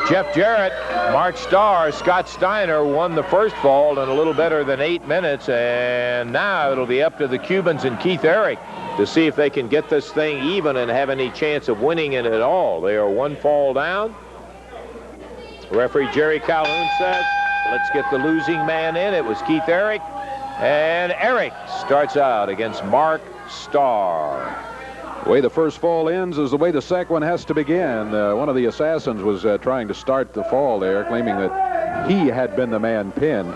Jeff Jarrett, Mark Starr, Scott Steiner won the first fall in a little better than 8 minutes, and now it'll be up to the Cubans and Keith Eric to see if they can get this thing even and have any chance of winning it at all. They are 1 fall down. Referee Jerry Calhoun says, let's get the losing man in. It was Keith Eric, and Eric starts out against Mark Starr. The way the first fall ends is the way the second one has to begin. One of the assassins was trying to start the fall there, claiming that he had been the man pinned.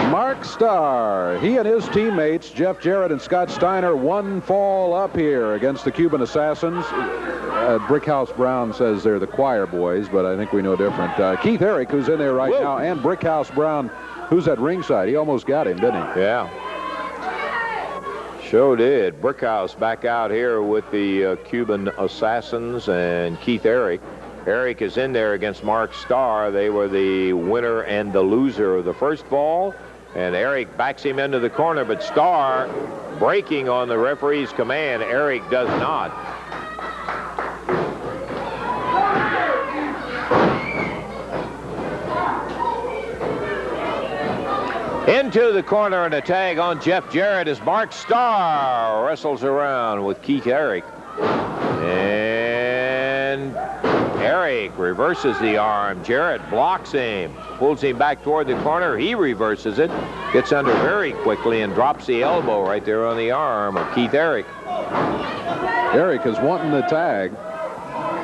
Mark Starr, he and his teammates, Jeff Jarrett and Scott Steiner, 1 fall up here against the Cuban assassins. Brickhouse Brown says they're the choir boys, but I think we know different. Keith Eric, who's in there right now, and Brickhouse Brown, who's at ringside. He almost got him, didn't he? Yeah. Sure did. Brickhouse back out here with the Cuban assassins and Keith Eric. Eric is in there against Mark Starr. They were the winner and the loser of the first fall. And Eric backs him into the corner, but Starr breaking on the referee's command. Eric does not. Into the corner and a tag on Jeff Jarrett as Mark Starr wrestles around with Keith Eric. And Eric reverses the arm. Jarrett blocks him, pulls him back toward the corner. He reverses it, gets under very quickly, and drops the elbow right there on the arm of Keith Eric. Eric is wanting the tag.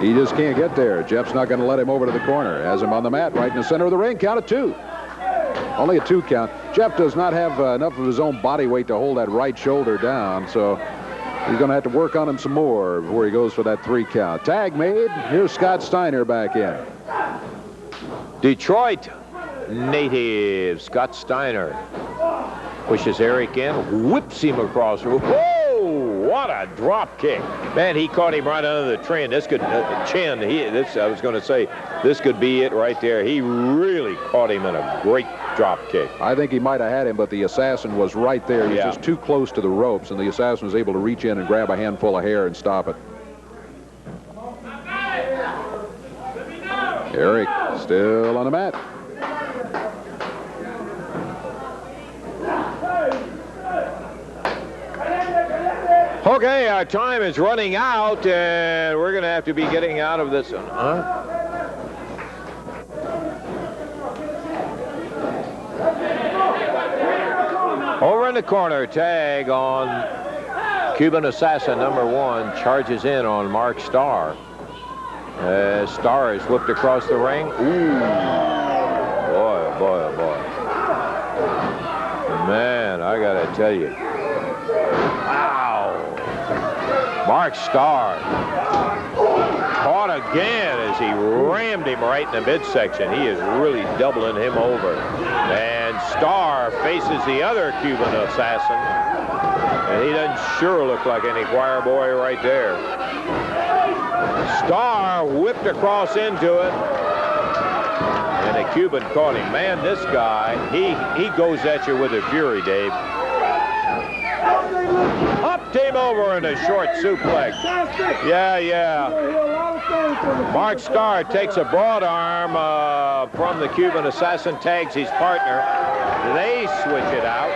He just can't get there. Jeff's not going to let him over to the corner. Has him on the mat right in the center of the ring. Count of 2. Only a 2 count. Jeff does not have enough of his own body weight to hold that right shoulder down, so he's going to have to work on him some more before he goes for that 3 count. Tag made. Here's Scott Steiner back in. Detroit native Scott Steiner pushes Eric in, whips him across. Whoa! What a drop kick! Man, he caught him right under the chin. This could chin. I was going to say this could be it right there. He really caught him in a great drop kick. I think he might have had him, but the assassin was right there. He was just too close to the ropes, and the assassin was able to reach in and grab a handful of hair and stop it. Eric still on the mat. Okay, our time is running out, and we're going to have to be getting out of this one. Over in the corner, tag on Cuban assassin number 1, charges in on Mark Starr. Starr is whipped across the ring. Ooh. Boy, oh boy, oh boy. Man, I got to tell you. Wow. Mark Starr caught again as he rammed him right in the midsection. He is really doubling him over. And Starr faces the other Cuban assassin. And he doesn't sure look like any choir boy right there. Starr whipped across into it. And the Cuban caught him. Man, this guy, he goes at you with a fury, Dave. Hopped him over in a short suplex. Yeah. Mark Starr takes a broad arm from the Cuban assassin, tags his partner. They switch it out.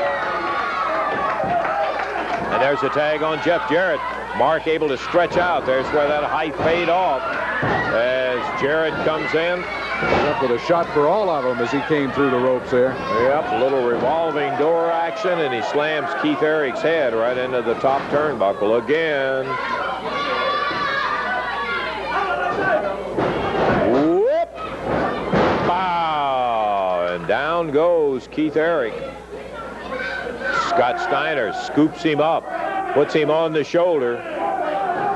And there's a tag on Jeff Jarrett. Mark able to stretch out. There's where that height paid off as Jarrett comes in. Up with a shot for all of them as he came through the ropes there. Yep, a little revolving door action, and he slams Keith Eric's head right into the top turnbuckle again. Whoop! Pow! And down goes Keith Eric. Scott Steiner scoops him up, puts him on the shoulder,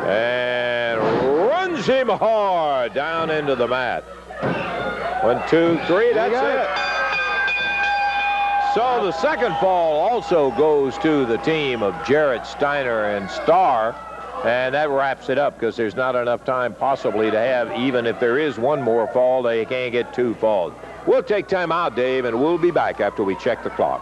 and runs him hard down into the mat. 1, 2, 3, that's it. So the second fall also goes to the team of Jarrett, Steiner, and Starr. And that wraps it up because there's not enough time possibly to have, even if there is one more fall, they can't get 2 falls. We'll take time out, Dave, and we'll be back after we check the clock.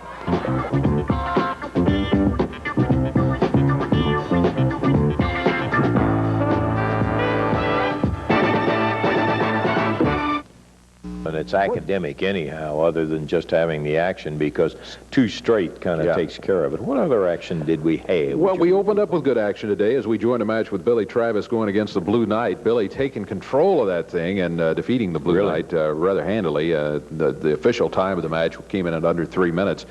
it's academic anyhow, other than just having the action, because 2 straight kind of takes care of it. What other action did we have? Well, we opened up with good action today as we joined a match with Billy Travis going against the Blue Knight. Billy taking control of that thing and defeating the Blue Knight rather handily. The official time of the match came in at under 3 minutes.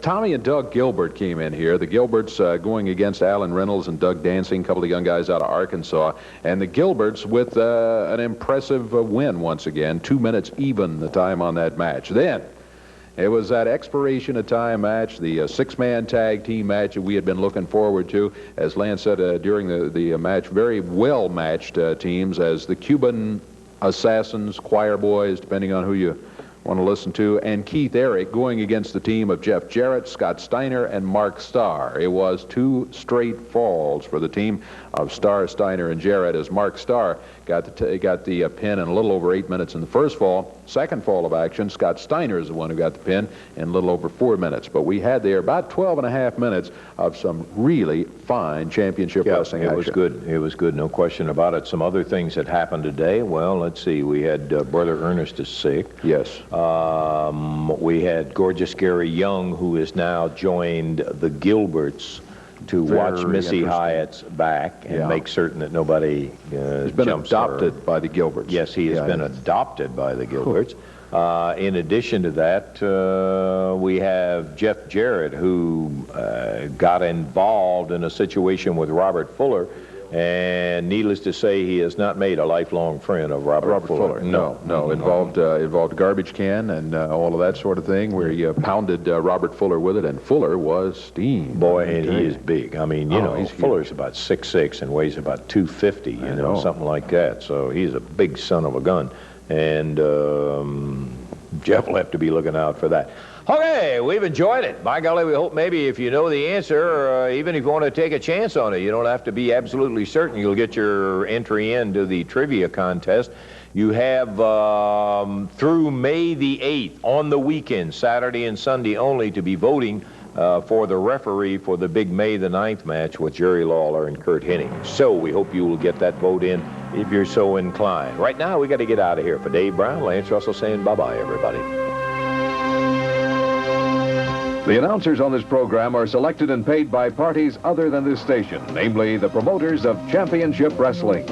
Tommy and Doug Gilbert came in here. The Gilberts going against Alan Reynolds and Doug Dancing, a couple of young guys out of Arkansas. And the Gilberts with an impressive win once again. 2 minutes even the time on that match. Then it was that expiration of time match, the 6-man tag team match that we had been looking forward to. As Lance said during the match, very well matched teams as the Cuban Assassins, Choir Boys, depending on who you want to listen to, and Keith Eric going against the team of Jeff Jarrett, Scott Steiner, and Mark Starr. It was 2 straight falls for the team of Starr, Steiner, and Jarrett, as Mark Starr got the pin in a little over 8 minutes in the first fall. Second fall of action, Scott Steiner is the one who got the pin in a little over 4 minutes. But we had there about 12.5 minutes of some really fine championship wrestling action. It was good. It was good, no question about it. Some other things that happened today. Well, let's see. We had Brother Ernest is sick. Yes. We had Gorgeous Gary Young, who has now joined the Gilberts to watch Missy Hyatt's back and make certain that nobody He's been adopted by the Gilberts. Yes, he has been adopted by the Gilberts. In addition to that, we have Jeff Jarrett, who got involved in a situation with Robert Fuller. And needless to say, he has not made a lifelong friend of Robert Fuller. No. Involved garbage can and all of that sort of thing, where he pounded Robert Fuller with it, and Fuller was steamed. Boy, and he is big. I mean, you know, Fuller's about 6'6" and weighs about 250, you know, something like that. So he's a big son of a gun. And Jeff will have to be looking out for that. Okay, we've enjoyed it. By golly, we hope maybe if you know the answer, even if you want to take a chance on it, you don't have to be absolutely certain. You'll get your entry into the trivia contest. You have through May the 8th, on the weekend, Saturday and Sunday only, to be voting for the referee for the big May the 9th match with Jerry Lawler and Kurt Hennig. So we hope you will get that vote in if you're so inclined. Right now, we got to get out of here. For Dave Brown, Lance Russell saying bye-bye, everybody. The announcers on this program are selected and paid by parties other than this station, namely the promoters of Championship Wrestling.